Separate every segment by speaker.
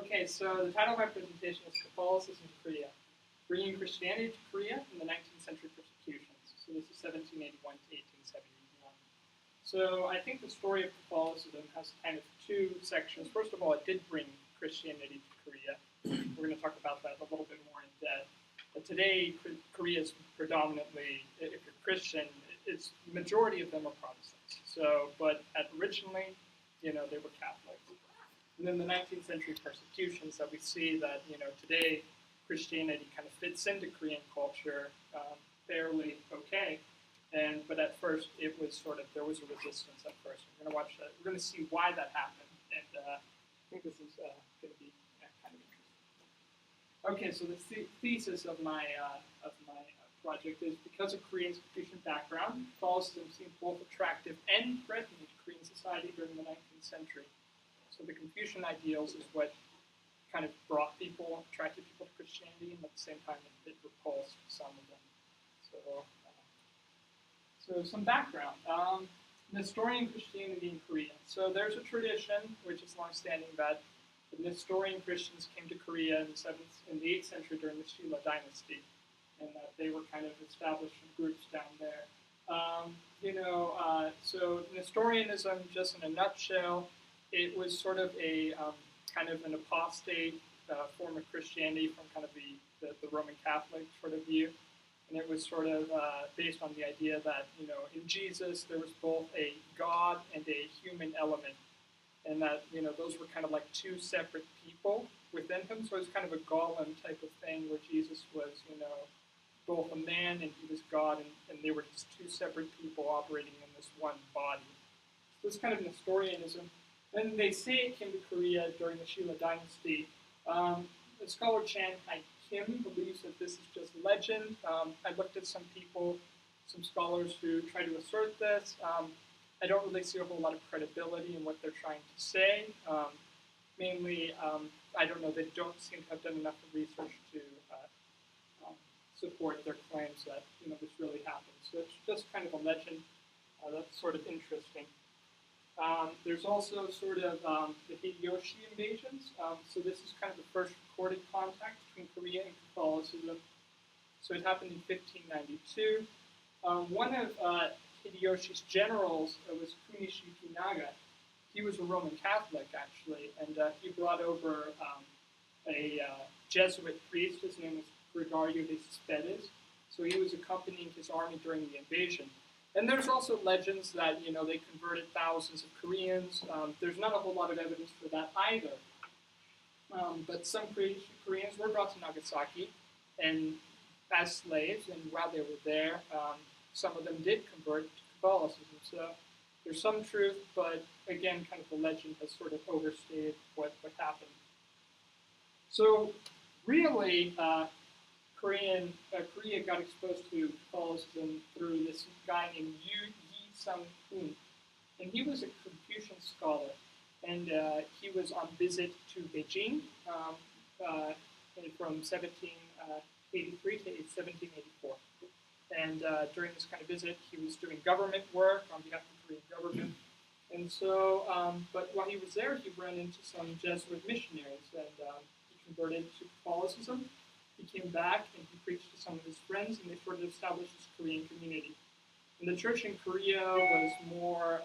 Speaker 1: Okay, so the title of my presentation is Catholicism in Korea, Bringing Christianity to Korea in the 19th Century Persecutions. So this is 1781 to 1871. So I think the story of Catholicism has kind of two sections. First of all, it did bring Christianity to Korea. We're going to talk about that a little bit more in depth. But today, Korea is predominantly, if you're Christian, the majority of them are Protestants. So, but originally, they were Catholics. And then the 19th century persecutions that we see that, today Christianity kind of fits into Korean culture fairly okay. But at first it was there was a resistance at first. We're going to watch that. We're going to see why that happened. And I think this is going to be kind of interesting. Okay, so the thesis of my project is because of Korean's Confucian background, Catholicism seemed both attractive and threatening to Korean society during the 19th century. So the Confucian ideals is what kind of attracted people to Christianity, and at the same time it repulsed some of them. So some background. Nestorian Christianity in Korea. So there's a tradition, which is long-standing, that the Nestorian Christians came to Korea in the 8th century during the Shilla dynasty, and that they were kind of established in groups down there. So Nestorianism, just in a nutshell, it was sort of a kind of an apostate form of Christianity from kind of the Roman Catholic sort of view. And it was sort of based on the idea that, in Jesus there was both a God and a human element. And that, those were kind of like two separate people within him. So it was kind of a golem type of thing where Jesus was, both a man and he was God, and they were just two separate people operating in this one body. So it's kind of Nestorianism. And they say it came to Korea during the Shilla dynasty. The scholar Chan Hai-Kim believes that this is just legend. I looked at some scholars who try to assert this. I don't really see a whole lot of credibility in what they're trying to say. Mainly, I don't know, they don't seem to have done enough research to support their claims that this really happened. So it's just kind of a legend. That's sort of interesting. There's also sort of the Hideyoshi invasions. So this is kind of the first recorded contact between Korea and Catholicism. So it happened in 1592. One of Hideyoshi's generals was Kunishi Naga. He was a Roman Catholic, actually, and he brought over a Jesuit priest. His name was Gregorio de Cespedes. So he was accompanying his army during the invasion. And there's also legends that, they converted thousands of Koreans. There's not a whole lot of evidence for that either. But some Koreans were brought to Nagasaki and as slaves, and while they were there, some of them did convert to Catholicism. So there's some truth, but again, kind of the legend has sort of overstated what happened. So really, Korea got exposed to Catholicism through this guy named Yi Sung-hoon. And he was a Confucian scholar, and he was on visit to Beijing from 1783 to 1784. And during this kind of visit, he was doing government work on behalf of the Korean government. And so, but while he was there, he ran into some Jesuit missionaries, and he converted to Catholicism. He came back and he preached to some of his friends, and they sort of established this Korean community. And the church in Korea was more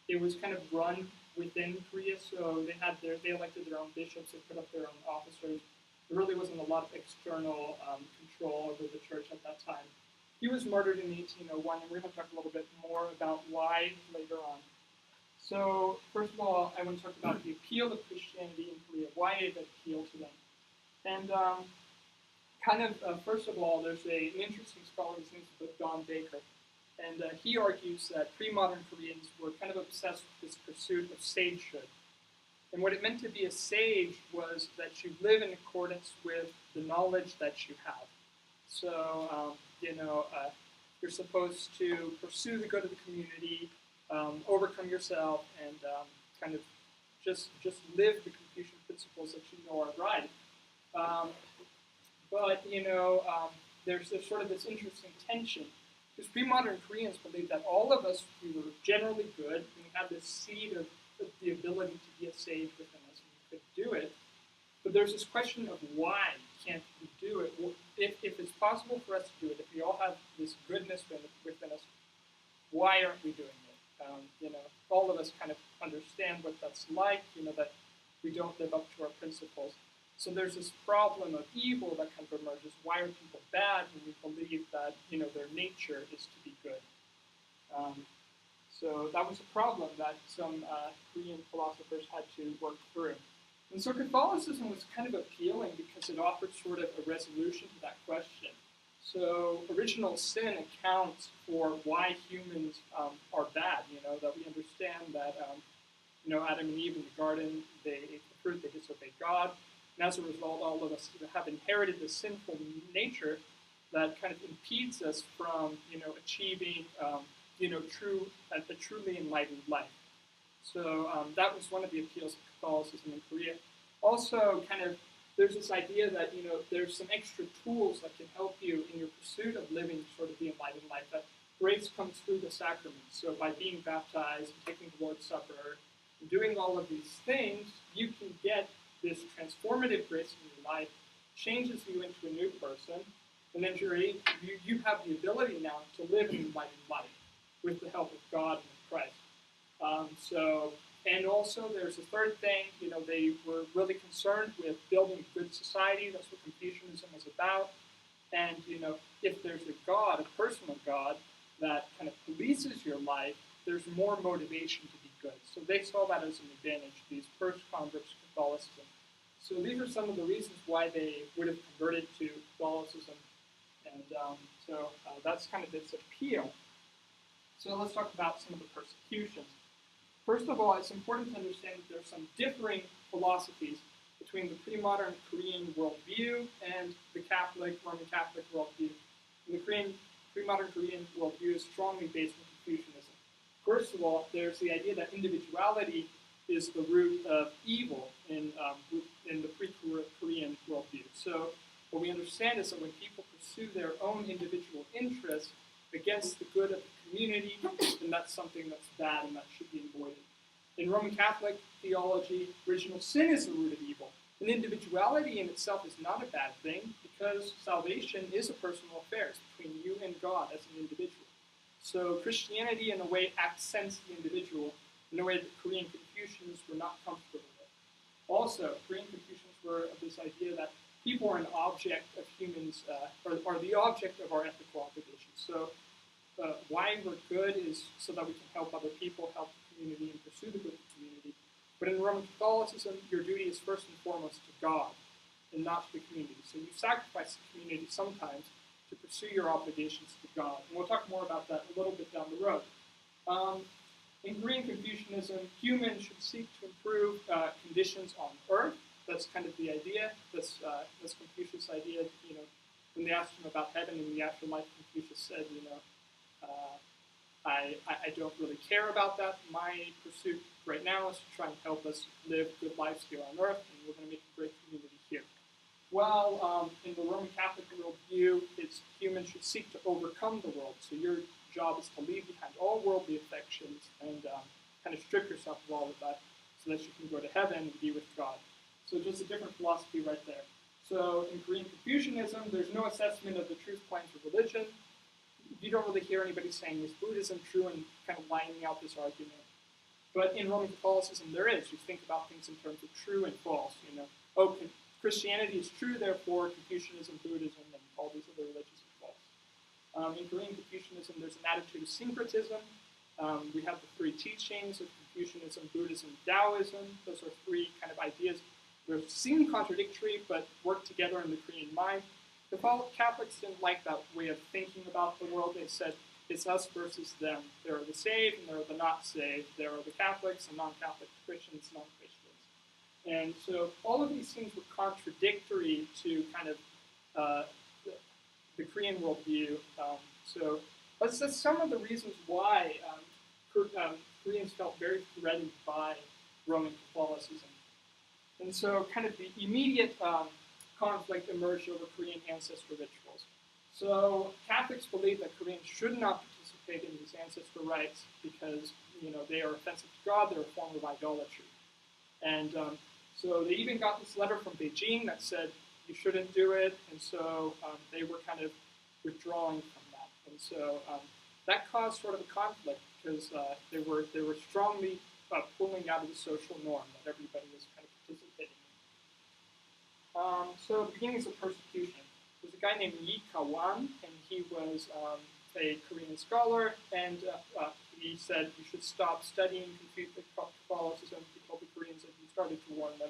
Speaker 1: it was kind of run within Korea, so they elected their own bishops, they put up their own officers. There really wasn't a lot of external control over the church at that time. He was murdered in 1801, and we're going to talk a little bit more about why later on. So, first of all, I want to talk about the appeal of Christianity in Korea. Why did it appeal to them? And first of all, there's an interesting scholar, his name is Don Baker. And he argues that pre-modern Koreans were kind of obsessed with this pursuit of sagehood. And what it meant to be a sage was that you live in accordance with the knowledge that you have. So, you're supposed to pursue the good of the community, overcome yourself, and kind of just live the Confucian principles that you know are right. There's sort of this interesting tension, because pre-modern Koreans believed that all of us, we were generally good, and we had this seed of the ability to be a sage within us, and we could do it. But there's this question of why can't we do it? Well, if it's possible for us to do it, if we all have this goodness within us, why aren't we doing it? All of us kind of understand what that's like, that we don't live up to our principles. So there's this problem of evil that kind of emerges. Why are people bad when we believe that, their nature is to be good? So that was a problem that some Korean philosophers had to work through. And so Catholicism was kind of appealing because it offered sort of a resolution to that question. So original sin accounts for why humans are bad, that we understand that, Adam and Eve in the garden, they ate the fruit, they disobeyed God. And as a result, all of us have inherited this sinful nature that kind of impedes us from, achieving, a truly enlightened life. So that was one of the appeals of Catholicism in Korea. Also, there's this idea that, there's some extra tools that can help you in your pursuit of living sort of the enlightened life, that grace comes through the sacraments. So by being baptized and taking the Lord's Supper, and doing all of these things, you can get this transformative grace in your life, changes you into a new person, and then you have the ability now to live an enlightened life with the help of God and of Christ. And also there's a third thing, they were really concerned with building a good society. That's what Confucianism was about. And, if there's a God, a personal God, that kind of polices your life, there's more motivation to be good. So they saw that as an advantage, these first converts to Catholicism. So these are some of the reasons why they would have converted to Catholicism. And that's kind of its appeal. So let's talk about some of the persecutions. First of all, it's important to understand that there are some differing philosophies between the pre-modern Korean worldview and the Roman Catholic worldview. And the pre-modern Korean worldview is strongly based on Confucianism. First of all, there's the idea that individuality is the root of evil in the pre-Korean worldview. So what we understand is that when people pursue their own individual interests against the good of the community, then that's something that's bad and that should be avoided. In Roman Catholic theology, original sin is the root of evil. And individuality in itself is not a bad thing because salvation is a personal affair. It's between you and God as an individual. So Christianity, in a way, accents the individual in a way that Korean Confucians were not comfortable with. Also, Korean Confucians were of this idea that people are an object of humans, or the object of our ethical obligations. So why we're good is so that we can help other people, help the community, and pursue the good of the community. But in Roman Catholicism, your duty is first and foremost to God and not to the community. So you sacrifice the community sometimes to pursue your obligations to God. And we'll talk more about that a little bit down the road. In Korean Confucianism, humans should seek to improve conditions on earth. That's kind of the idea. That's Confucius' idea. When they asked him about heaven and the afterlife, Confucius said, I don't really care about that. My pursuit right now is to try and help us live good lives here on earth, and we're going to make a great community here. Well, in the Roman Catholic worldview, it's humans should seek to overcome the world. So your job is to leave behind all worldly affections and kind of strip yourself of all of that so that you can go to heaven and be with God. So just a different philosophy right there. So in Korean Confucianism, there's no assessment of the truth claims of religion. You don't really hear anybody saying, is Buddhism true, and kind of lining out this argument. But in Roman Catholicism, there is. You think about things in terms of true and false. Christianity is true, therefore Confucianism, Buddhism, and all these other religions are false. In Korean Confucianism, there's an attitude of syncretism. We have the three teachings of Confucianism, Buddhism, Taoism. Those are three kind of ideas that seem contradictory, but work together in the Korean mind. The Catholics didn't like that way of thinking about the world. They said, it's us versus them. There are the saved and there are the not saved. There are the Catholics and non-Catholic, Christians, non-Christians. And so all of these things were contradictory to kind of the Korean worldview. So that's some of the reasons why Koreans felt very threatened by Roman Catholicism. And so kind of the immediate conflict emerged over Korean ancestor rituals. So Catholics believe that Koreans should not participate in these ancestor rites because they are offensive to God. They're a form of idolatry. And so they even got this letter from Beijing that said you shouldn't do it, and so they were kind of withdrawing from that. And so that caused sort of a conflict because they were strongly pulling out of the social norm that everybody was kind of participating in. So the beginnings of persecution. There's a guy named Yi Kawan, and he was a Korean scholar, and he said you should stop studying Catholicism. He told the Koreans that he started to warn them.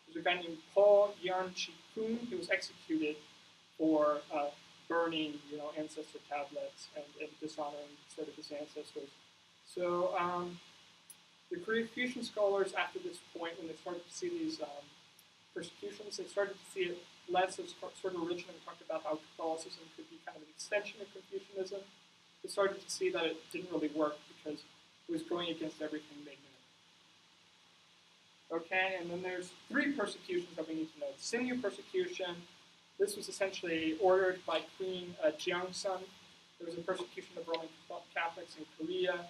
Speaker 1: There's a guy named Paul Yan-chi-kun who was executed for burning, ancestor tablets and dishonoring sort of his ancestors. So the Korean fusion scholars, after this point, when they started to see these persecutions, they started to see it less as sort of originally talked about how Catholicism could be kind of an extension of Confucianism. They started to see that it didn't really work because it was going against everything they knew. Okay, and then there's 3 persecutions that we need to know. The Xinyu persecution. This was essentially ordered by Queen Jiangsun. There was a persecution of Roman Catholics in Korea.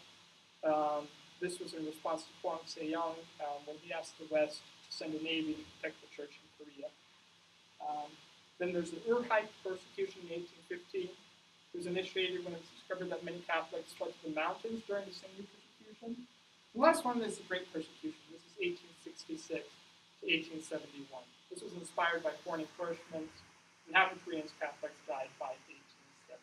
Speaker 1: This was in response to Huang Seiyang when he asked the West to send a navy to protect the church in Korea. Then there's the Urhai persecution in 1815. It was initiated when it was discovered that many Catholics fled to the mountains during the Xinyu persecution. The last one is the Great Persecution. This is 1866 to 1871. This was inspired by foreign encroachments, and half the Korean Catholics died by 1871.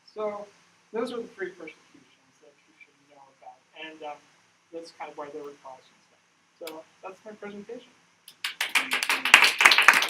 Speaker 1: So those are the 3 persecutions that you should know about, and that's kind of why they were caused and stuff. So that's my presentation.